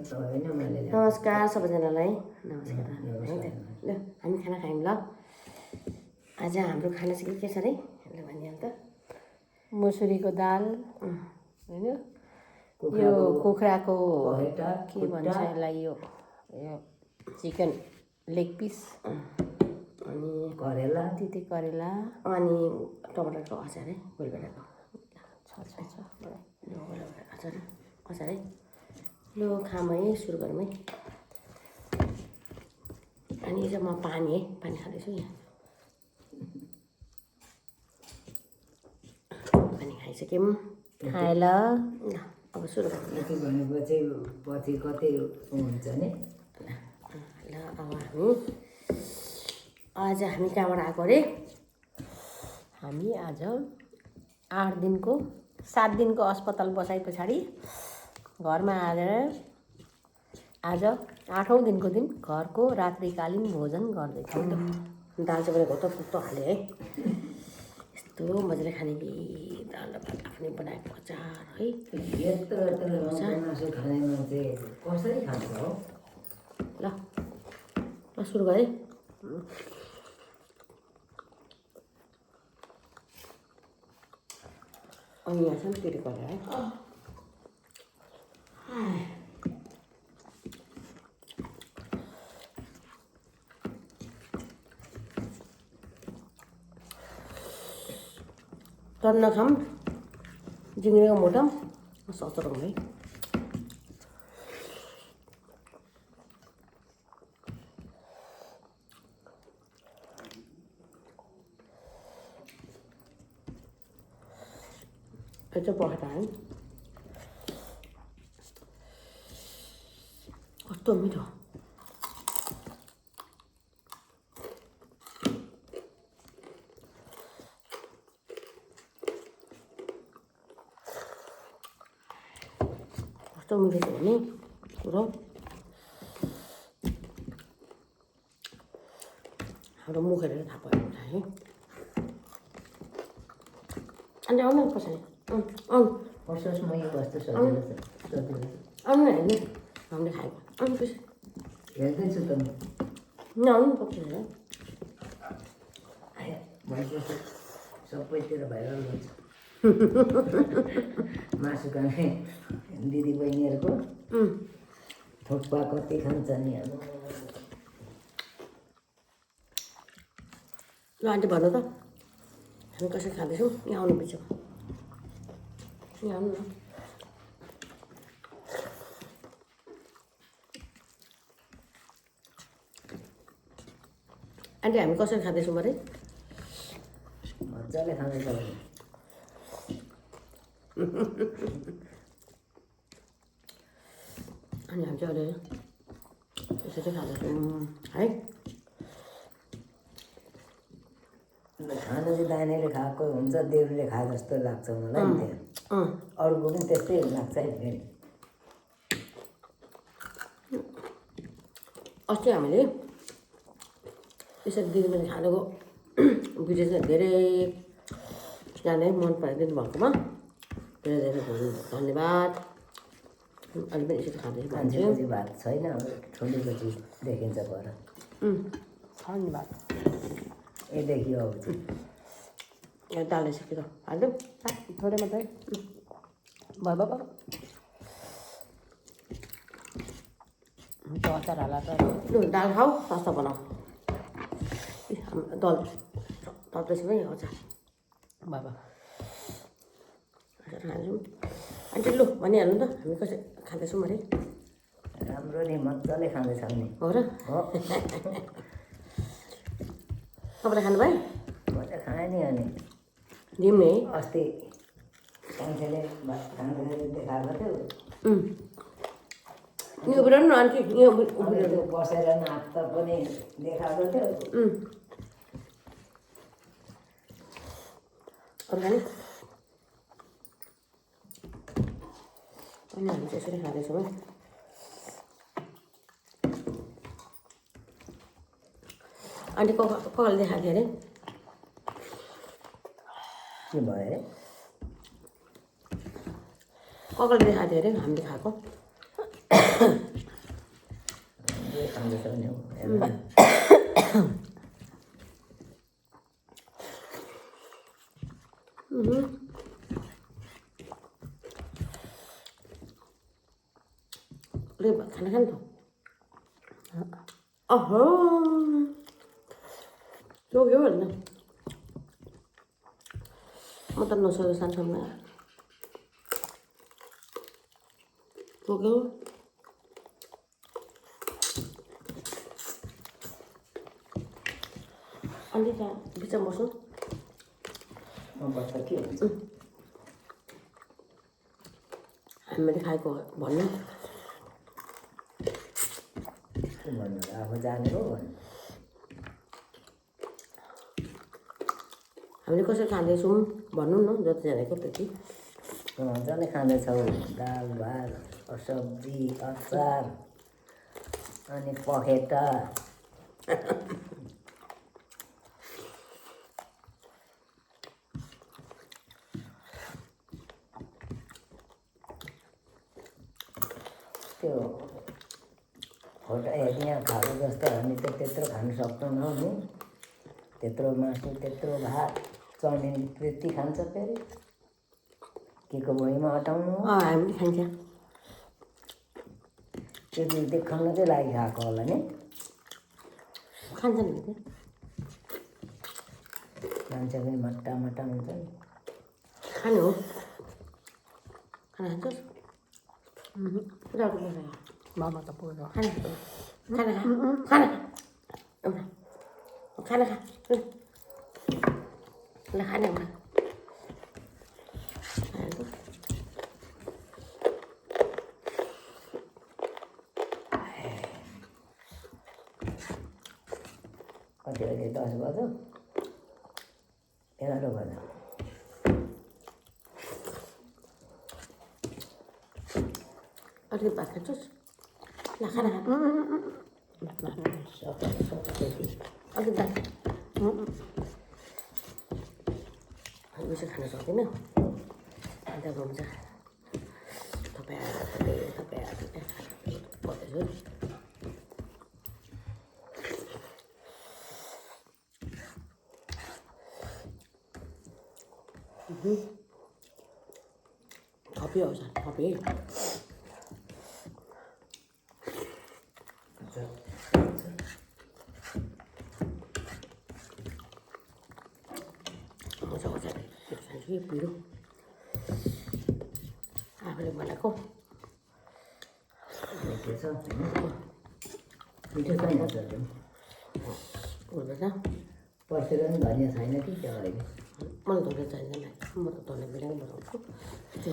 नमस्कार सबैजनालाई नमस्कार ल हामी खाना खायौँ ल आज हाम्रो खाना चाहिँ के छ रे ल भनिहाल त मुसुरीको दाल हैन यो कुखुराको के भन्छ यसलाई यो चिकन लेग पिस अनि करेला तिते करेला अनि टमाटरको अचार है गोलभेडाको छ अचार अचार है लो खाम है सुरु गरौँ है अनि यो चाहिँ म पानी खाँदैछु यहाँ पानी खाइसक्यौँ खाए ल अब सुरु गरौँ भनेपछि पछि कति हुन्छ नि ल अब हामी कहाँबाट आएको अरे हामी आज 7 दिनको अस्पताल बसाइ पछाडि घरमा आएर आज 8औं दिनको दिन घरको रात्रिकालीन भोजन गर्दैछौँ। दाल चाहिँ घोटो फुक्तो हालेँ है यस्तो मजाले खाने कि दाल र भात आफ्नै बनाएको अचार है यत्रो मासु खाने मान्छे कसरी खान्छ हो ल सुरु गरेँ अनि यहाँ चाहिँ फेरि गरेर है टन्न खाम जिङ्गेको मोटम सस्तो है itu buatan kostum itu kostum itu ini kurang harus muka dari apa ya anda orang apa sih पर्समा यो कस्तो सजिलो छ आउनु होइन हामीले खाएको आउनु पछि हेर्दैछु त म नआउनु पर्छ भइसक्यो सबैतिर भाइरल हुन्छ मासु खाने दिदी बहिनीहरूको थुक्पा कति खान्छ नि अब ल आन्टी भन्नु त हामी कसरी खाँदैछौँ यहाँ आउनु पछि यहाँ आउनु न आन्टी हामी कसरी खाँदैछौँ अरे मजाले खाँदैछ अनि हामी चाहिँ अहिले यसरी खाँदैछौँ है खानु चाहिँ दाहिनेले खाएको हुन्छ देब्रेले खा जस्तो लाग्छ मलाई नि त्यहाँ अरूको पनि त्यस्तै लाग्छ नि फेरि अस्ति हामीले यसरी दिदीले खानुको भिडियो चाहिँ धेरैजनाले मन पराइदिनु भएकोमा धेरै धेरै धन्यवाद अहिले पनि यसरी खाँदैछु मान्छेको भात छैन ठुलीको चिज देखिन्छ पर धन्यवाद ए देखियो अब यहाँ दाल सकियो त हालिदिउँ थोरै मात्रै भयो बाबा अचार हाला त लु दाल खाऊ सस्ता बनाऊ दल तप्दैछ है अचार बाबा अचार खान्छौँ अन्त लु भनिहाल्नु त हामी कसरी खाँदैछौँ अरे राम्रो नि मजाले खाँदैछौँ नि हो र हो तपाईँले खानुभयो म त खाएँ नि अनि दिउँ नि है अस्ति कान्छेले भात खाँदाखेरि देखाएको थियो यहाँ उभिरहनु न आन्टी यहाँ उभिरहनु बसेर नाच्दा पनि देखाएको थियो अरू खाने अनि हामी चाहिँ यसरी खाँदैछौँ है आन्टी कसले देखाएको थियो अरे के भयो अरे ककले देखाएको थियो अरे हामीले खाएको खाँदैछ भने हेर ले खाना खानु त अहो सक्यो होइन म त नसक्यो सानसानो सक्यो अनि त्यहाँ बिचमा बस्नु बस्दा के हुन्छ हामीले खाएको भन्नु भन्नु आफू जानेको भन्नु हामीले कसरी खाँदैछौँ भन्नु न जतिजनाको त्यति मजाले खाँदैछौँ दाल भात सब्जी अचार अनि पखेटा त्यो फोटो यहाँ खाएको जस्तो हामी त त्यत्रो खानु सक्दैनौँ नि त्यत्रो मासु त्यत्रो भात चाउमिन त्यति खान्छ फेरि के को भुइँमा हटाउनु हामी खान्छ त्यो देखाउनु चाहिँ लागि खाएको होला नि खान्छ नि त्यो मान्छे पनि मट्टा मट्टा हुन्छ नि खानु हो खाना खान्छस् मामा त पुग्छ खाना खाना खाना खाना खा ल खाने एउटा कति बजे 10 बज्यो 11 बज्यो अलिकति भात खान्छस् ल खाना खा अलिकति भात बेसी खान सक्दिनँ अन्त हुन्छ तपाईँ पर्दैछु थप्यो आउँछ थप्यो है खान्छु पिरो आफूले बनाएको मिठो छ मिठो छैन त हुँदैछ पर्सेर पनि धनियाँ छैन कि त्यो अहिले मलाई धनियाँ चाहिँदैन म त धनियाँ बिना बनाउँछु त्यो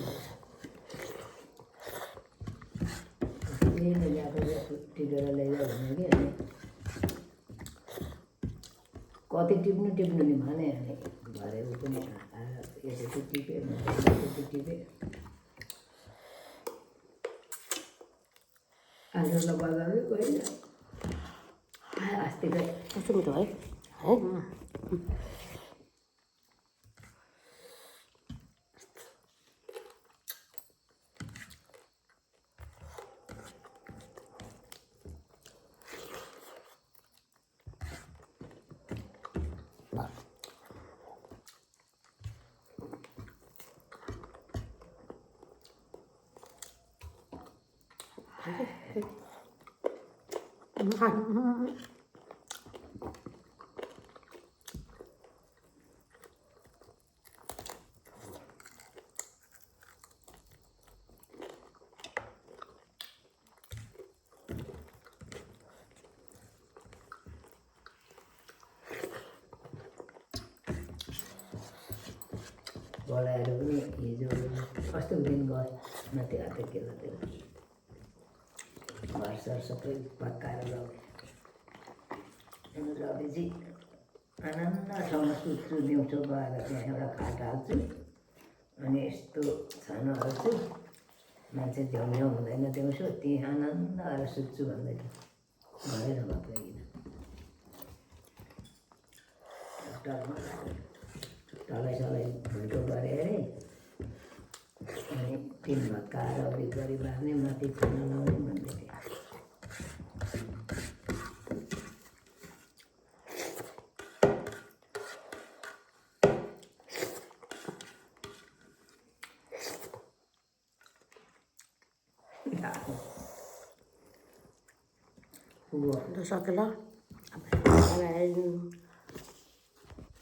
ल्याएको टिपेर ल्याइदियो भने कि अनि कति टिप्नु नि भने अनि भरे ऊ पनि यसो टिपे टिपे आज ल बजारमै गएन अस्तिको कस्तो मिठो है बोलाएर पनि हिजो कस्तो दिन गयो माथि हाते के त्यो घरसर सबै पकाएर लगेपछि आनन्द ठाउँमा सुत्छु दिउँसो गएर त्यहाँ एउटा खाट हाल्छु अनि यस्तो छानो हाल्छु मान्छे झ्याउ हुँदैन दिउँसो त्यहीँ आनन्द आएर सुत्छु भन्दैछ घरै नभएन तलै भुइँको गरे अरे अनि तिन भत्काएर अलिक गरी बाँध्ने माथि खाना लाउने भन्दै थियो खाएको हो ल सक्यो ल अब